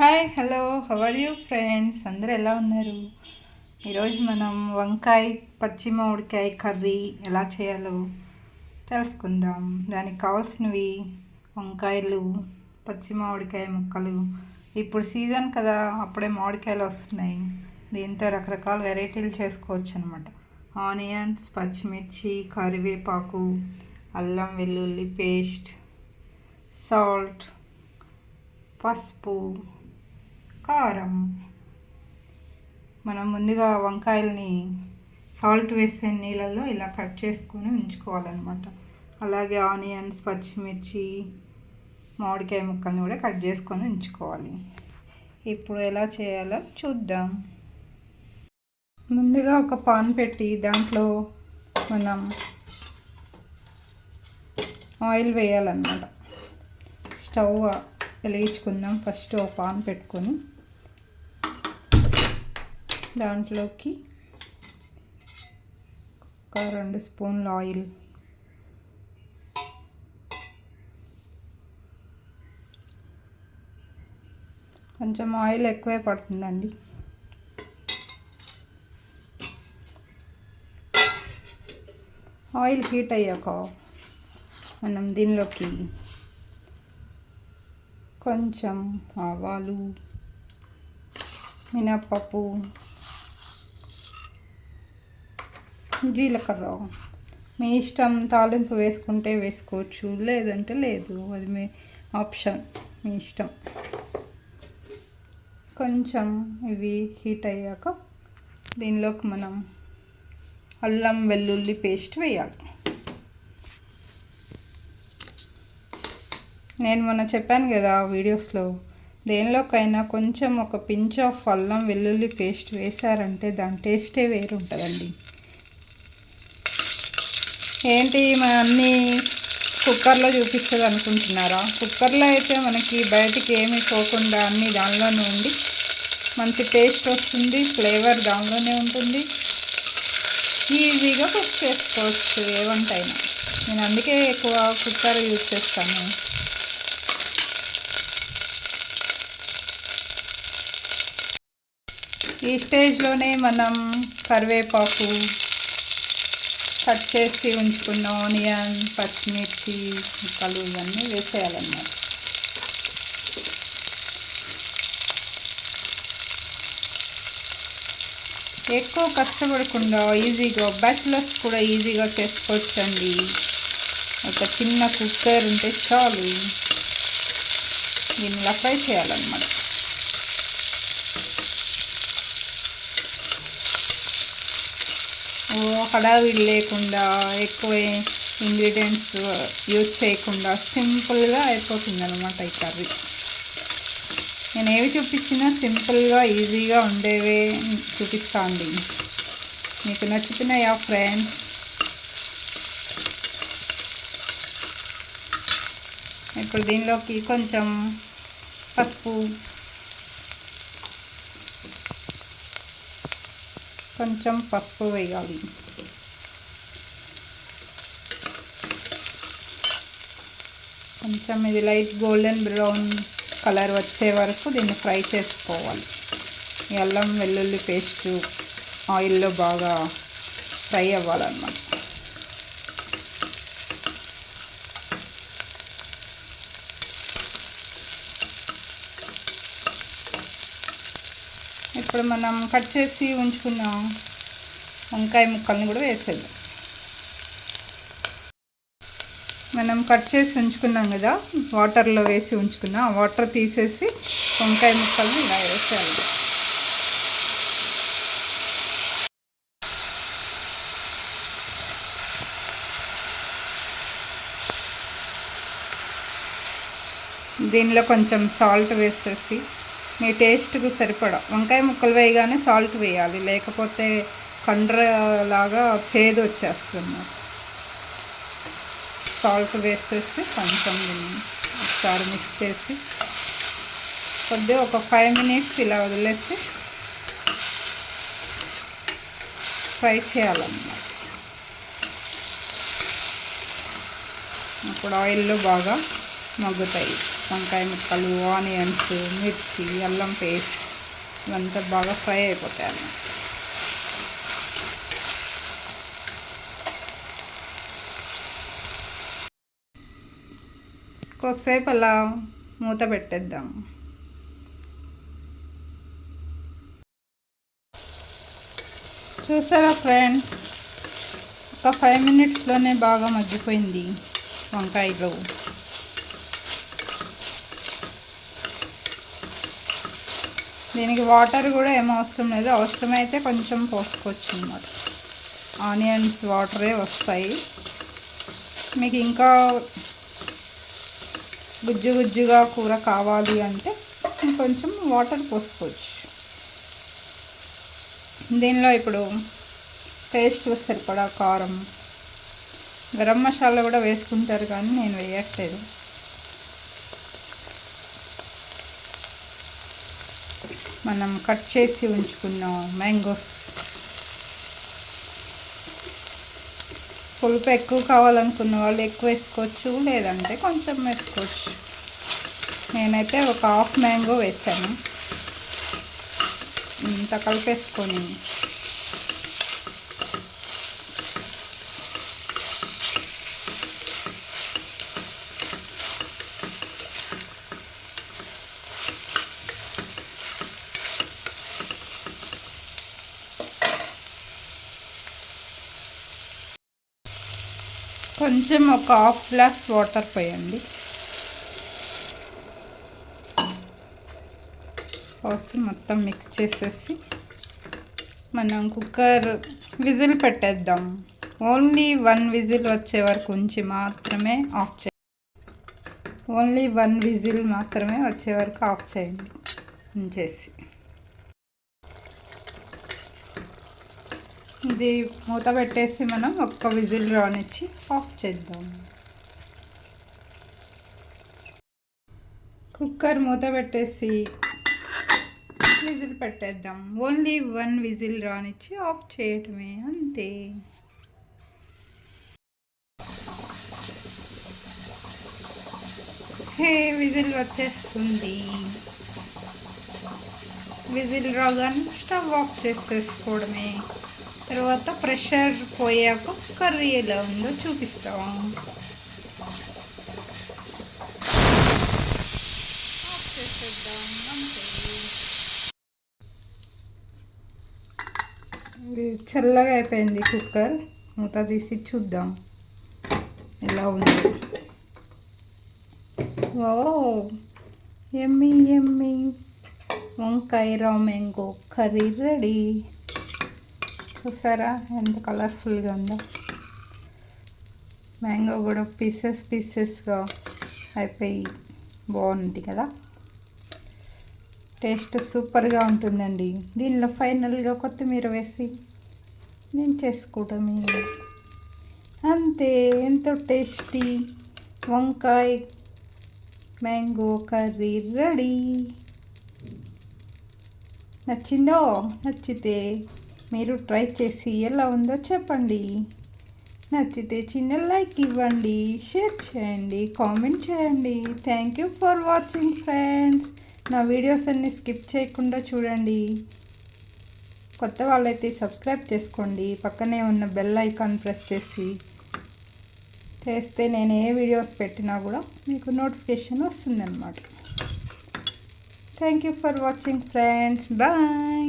Hi hello how are you friends, అందరూ ఎలా ఉన్నారు? ఈరోజు మనం వంకాయ పచ్చి మామిడికాయ కర్రీ ఎలా చేయాలో తెలుసుకుందాం. దానికి కావాల్సినవి వంకాయలు, పచ్చి మామిడికాయ ముక్కలు. ఇప్పుడు సీజన్ కదా, అప్పుడే మామిడికాయలు వస్తున్నాయి. దీంతో రకరకాల వెరైటీలు చేసుకోవచ్చు అనమాట. ఆనియన్స్, పచ్చిమిర్చి, కరివేపాకు, అల్లం వెల్లుల్లి పేస్ట్, సాల్ట్, పసుపు, కారం. మనం ముందుగా వంకాయలని సాల్ట్ వేసే నీళ్ళల్లో ఇలా కట్ చేసుకొని ఉంచుకోవాలన్నమాట. అలాగే ఆనియన్స్, పచ్చిమిర్చి, మామిడికాయ ముక్కల్ని కూడా కట్ చేసుకొని ఉంచుకోవాలి. ఇప్పుడు ఎలా చేయాలో చూద్దాం. ముందుగా ఒక పాన్ పెట్టి దాంట్లో మనం ఆయిల్ వేయాలన్నమాట. స్టవ్ వెలిగించుకుందాం. ఫస్ట్ ఒక పాన్ పెట్టుకొని దాంట్లోకి ఒక 2 స్పూన్ల ఆయిల్, కొంచెం ఆయిల్ ఎక్కువే పడుతుందండి. ఆయిల్ హీట్ అయ్యాక మనం దీనిలోకి కొంచెం ఆవాలు, మినప్పప్పు, జీలకర్ర, మీ ఇష్టం. తాలింపు వేసుకుంటే వేసుకోవచ్చు, లేదంటే లేదు, అది మీ ఆప్షన్, మీ ఇష్టం. కొంచెం ఇవి హీట్ అయ్యాక దీనిలోకి మనం అల్లం వెల్లుల్లి పేస్ట్ వేయాలి. నేను మొన్న చెప్పాను కదా వీడియోస్లో, దేనిలోకైనా కొంచెం ఒక పించ్ ఆఫ్ అల్లం వెల్లుల్లి పేస్ట్ వేశారంటే దాని టేస్టే వేరు ఉంటుందండి. ఏంటి మన అన్నీ కుక్కర్లో చూపిస్తుంది అనుకుంటున్నారా? కుక్కర్లో అయితే మనకి బయటికి ఏమీ పోకుండా అన్నీ దానిలోనే ఉండి మంచి టేస్ట్ వస్తుంది, ఫ్లేవర్ దానిలోనే ఉంటుంది. ఈజీగా కుక్ చేసుకోవచ్చు ఏ వంట అయినా. నేను అందుకే ఎక్కువ కుక్కర్ యూజ్ చేస్తాను. ఈ స్టేజ్లోనే మనం కరివేపాకు, కట్ చేసి ఉంచుకున్న ఆనియన్, పచ్చిమిర్చి ముక్కలు ఇవన్నీ వేసేయాలన్నమాట. ఎక్కువ కష్టపడకుండా ఈజీగా బ్యాచిలర్స్ కూడా ఈజీగా చేసుకోవచ్చండి. ఒక చిన్న కుక్కర్ ఉంటే చాలు. దీన్ని ఫ్రై చేయాలన్నమాట. హడావిడి లేకుండా, ఎక్కువ ఇంగ్రీడియంట్స్ యూజ్ చేయకుండా సింపుల్గా అయిపోతుంది అనమాట ఈ కర్రీ. నేను ఏవి చూపించినా సింపుల్గా ఈజీగా ఉండేవే చూపిస్తాను. మీకు నచ్చుతున్నాయా ఫ్రెండ్స్? ఇప్పుడు దీనిలోకి కొంచెం పసుపు, వేయాలి. కొంచెం ఇది లైట్ గోల్డెన్ బ్రౌన్ కలర్ వచ్చే వరకు దీన్ని ఫ్రై చేసుకోవాలి. ఈ అల్లం వెల్లుల్లి పేస్ట్ ఆయిల్లో బాగా ఫ్రై అవ్వాలన్నమాట. ఇప్పుడు మనం కట్ చేసి ఉంచుకున్న వంకాయ ముక్కల్ని కూడా వేసేద్దాం. మనం కట్ చేసి ఉంచుకున్నాం కదా, వాటర్లో వేసి ఉంచుకున్నాం. ఆ వాటర్ తీసేసి వంకాయ ముక్కల్ని ఇలా వేసేయాలి. దీనిలో కొంచెం సాల్ట్ వేసేసి మీ టేస్ట్కు సరిపడా, వంకాయ ముక్కలు వేయగానే సాల్ట్ వేయాలి, లేకపోతే కండ్రలాగా చేదు వచ్చేస్తుంది. సాల్ట్ వేసేసి కొంచెం ఒకసారి మిక్స్ చేసి కొద్దిగా ఒక 5 మినిట్స్ ఇలా వదిలేసి ఫ్రై చేయాలన్నమాట. అప్పుడు ఆయిల్లో బాగా మగ్గుతాయి. వంకాయ ముక్కలు, ఆనియన్స్, మిర్చి, అల్లం పేస్ట్ ఇవంతా బాగా ఫ్రై అయిపోతాయి అన్నమాట. కొద్దిసేపు అలా మూత పెట్టేద్దాం. చూసారా ఫ్రెండ్స్, ఒక 5 మినిట్స్లోనే బాగా మగ్గిపోయింది వంకాయలు. దీనికి వాటర్ కూడా ఏం అవసరం లేదు, అవసరమైతే కొంచెం పోసుకోవచ్చు అన్నమాట. ఆనియన్స్ వాటరే వస్తాయి. మీకు ఇంకా గుజ్జు గుజ్జుగా కూర కావాలి అంటే కొంచెం వాటర్ పోసుకోవచ్చు. దీనిలో ఇప్పుడు టేస్ట్ సరిపడా కారం, గరం మసాలా కూడా వేసుకుంటారు కానీ నేను వేయట్లేదు. మనం కట్ చేసి ఉంచుకున్న మ్యాంగోస్, పులుపు ఎక్కువ కావాలనుకున్న వాళ్ళు ఎక్కువ వేసుకోవచ్చు, లేదంటే కొంచెం వేసుకోవచ్చు. నేనైతే ఒక హాఫ్ మ్యాంగో వేసాను. ఇంత కలిపేసుకొని కొంచెం ఒక హాఫ్ గ్లాస్ వాటర్ పోయండి. పోసి మొత్తం మిక్స్ చేసేసి మనం కుక్కర్ విజిల్ పెట్టేద్దాం. ఓన్లీ 1 విజిల్ వచ్చే వరకు ఉంచి మాత్రమే ఆఫ్ చేయండి. ఓన్లీ 1 విజిల్ మాత్రమే వచ్చే వరకు ఆఫ్ చేయండి ఉంచేసి. ఇది మూత పెట్టేసి మనం ఒక్క విజిల్ రానిచ్చి ఆఫ్ చేద్దాం. కుక్కర్ మూత పెట్టేసి విజిల్ పెట్టేద్దాం. ఓన్లీ 1 విజిల్ రానిచ్చి ఆఫ్ చేయటమే, అంతే. విజిల్ వచ్చేస్తుంది. విజిల్ రాగానే స్టవ్ ఆఫ్ చేసేసుకోవడమే. తర్వాత ప్రెషర్ పోయాక కర్రీ ఎలా ఉందో చూపిస్తాం. ఆఫ్ చేసేద్దాం, అంతే. చల్లగా అయిపోయింది కుక్కర్. మూత తీసి చూద్దాం ఎలా ఉంది. ఓ యమ్మీ యమ్మీ వంకాయ రా మ్యాంగో కర్రీ రెడీ. చూసారా ఎంత కలర్ఫుల్గా ఉందో. మ్యాంగో కూడా పీసెస్గా అయిపోయి బాగుంది కదా. టేస్ట్ సూపర్గా ఉంటుందండి. దీనిలో ఫైనల్గా కొత్తిమీర వేసి నేను చేసుకోవటమే, అంతే. ఎంతో టేస్టీ వంకాయ మ్యాంగో కర్రీ రెడీ. నచ్చిందో? నచ్చితే మీరు ట్రై చేసి ఎలా ఉందో చెప్పండి. నచ్చితే చిన్న లైక్ ఇవ్వండి, షేర్ చేయండి, కామెంట్ చేయండి. Thank you for watching friends. నా వీడియోస్ అన్ని స్కిప్ చేయకుండా చూడండి. కొత్త వాళ్ళైతే సబ్స్క్రైబ్ చేసుకోండి. పక్కనే ఉన్న బెల్ ఐకాన్ ప్రెస్ చేస్తే నేను ఏ వీడియోస్ పెట్టినా కూడా మీకు నోటిఫికేషన్ వస్తుందన్నమాట. Thank you for watching friends. Bye.